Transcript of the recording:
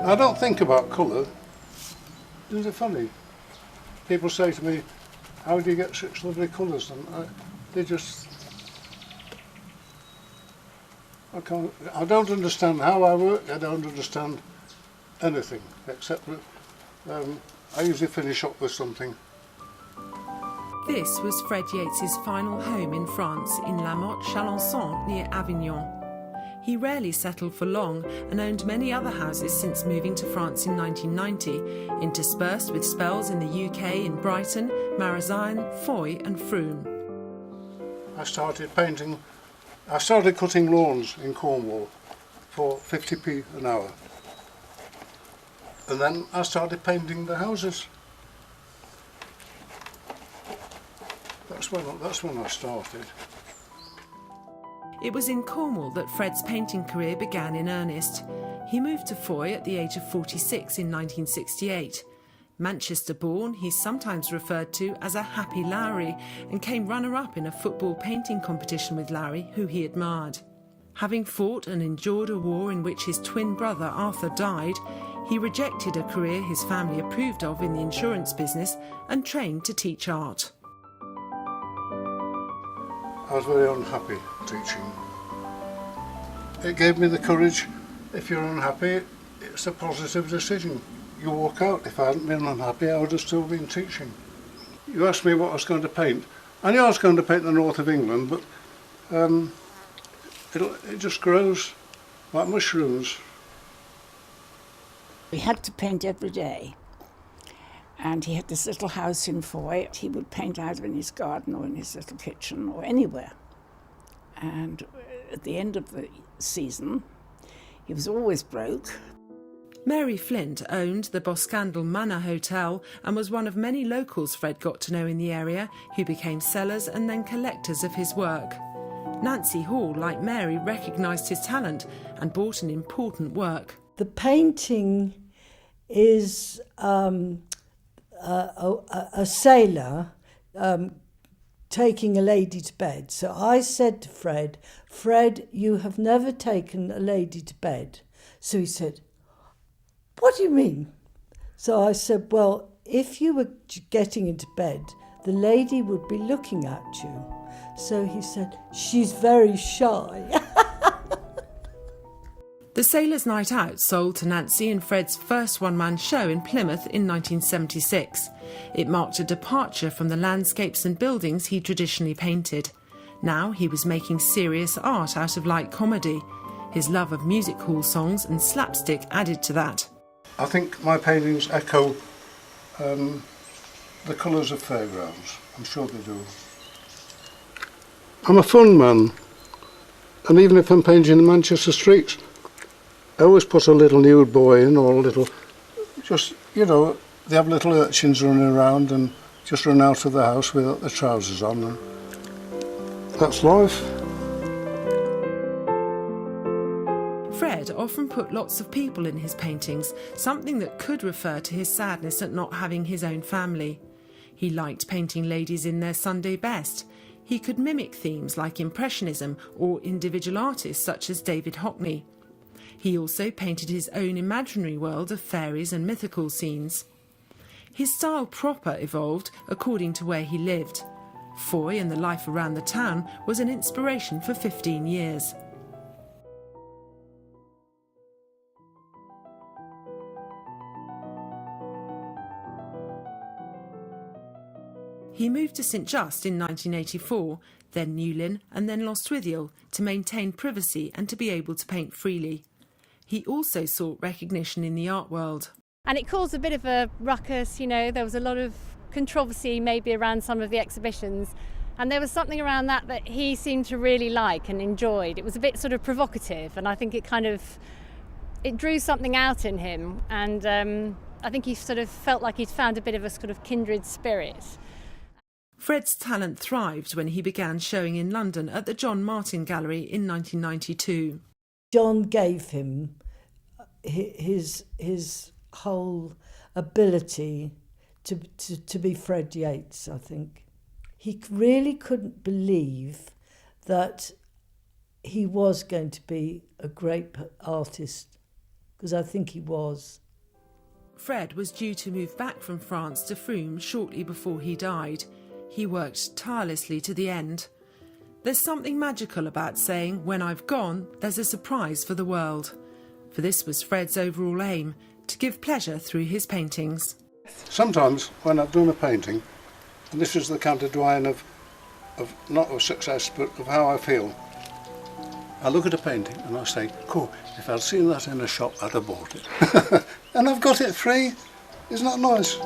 I don't think about colour. Isn't it funny? People say to me, how do you get such lovely colours? And they just... I don't understand how I work, I don't understand anything, except that I usually finish up with something. This was Fred Yates's final home in France, in La Motte-Chalençon, near Avignon. He rarely settled for long and owned many other houses since moving to France in 1990, interspersed with spells in the UK in Brighton, Marazion, Foy and Frome. I started cutting lawns in Cornwall for 50p an hour. And then I started painting the houses. That's when I started. It was in Cornwall that Fred's painting career began in earnest. He moved to Foy at the age of 46 in 1968. Manchester-born, he's sometimes referred to as a happy Lowry and came runner-up in a football painting competition with Lowry, who he admired. Having fought and endured a war in which his twin brother Arthur died, he rejected a career his family approved of in the insurance business and trained to teach art. I was very unhappy teaching. It gave me the courage. If you're unhappy, it's a positive decision. You walk out. If I hadn't been unhappy, I would have still been teaching. You asked me what I was going to paint. I knew I was going to paint the north of England, but it just grows like mushrooms. We had to paint every day. And he had this little house in Foy. He would paint either in his garden or in his little kitchen or anywhere. And at the end of the season, he was always broke. Mary Flint owned the Boscandel Manor Hotel and was one of many locals Fred got to know in the area who became sellers and then collectors of his work. Nancy Hall, like Mary, recognised his talent and bought an important work. The painting is a sailor taking a lady to bed. So I said to Fred, "Fred, you have never taken a lady to bed." So he said, "What do you mean?" So I said, "Well, if you were getting into bed, the lady would be looking at you." So he said, "She's very shy." The Sailor's Night Out sold to Nancy and Fred's first one-man show in Plymouth in 1976. It marked a departure from the landscapes and buildings he traditionally painted. Now he was making serious art out of light comedy. His love of music hall songs and slapstick added to that. I think my paintings echo the colours of fairgrounds. I'm sure they do. I'm a fun man, and even if I'm painting the Manchester streets, I always put a little nude boy in, or a little, just, you know, they have little urchins running around and just run out of the house without their trousers on. And that's life. Fred often put lots of people in his paintings, something that could refer to his sadness at not having his own family. He liked painting ladies in their Sunday best. He could mimic themes like Impressionism or individual artists such as David Hockney. He also painted his own imaginary world of fairies and mythical scenes. His style proper evolved according to where he lived. Foy and the life around the town was an inspiration for 15 years. He moved to St Just in 1984, then Newlyn and then Lostwithiel, to maintain privacy and to be able to paint freely. He also sought recognition in the art world. And it caused a bit of a ruckus, you know, there was a lot of controversy maybe around some of the exhibitions, and there was something around that he seemed to really like and enjoyed. It was a bit sort of provocative, and I think it drew something out in him, and I think he sort of felt like he'd found a bit of a sort of kindred spirit. Fred's talent thrived when he began showing in London at the John Martin Gallery in 1992. John gave him his whole ability to be Fred Yates, I think. He really couldn't believe that he was going to be a great artist, because I think he was. Fred was due to move back from France to Frome shortly before he died. He worked tirelessly to the end. There's something magical about saying, when I've gone, there's a surprise for the world. For this was Fred's overall aim, to give pleasure through his paintings. Sometimes when I've done a painting, and this is the counterdoin of not of success but of how I feel, I look at a painting and I say, cool, if I'd seen that in a shop I'd have bought it. And I've got it free. Isn't that nice?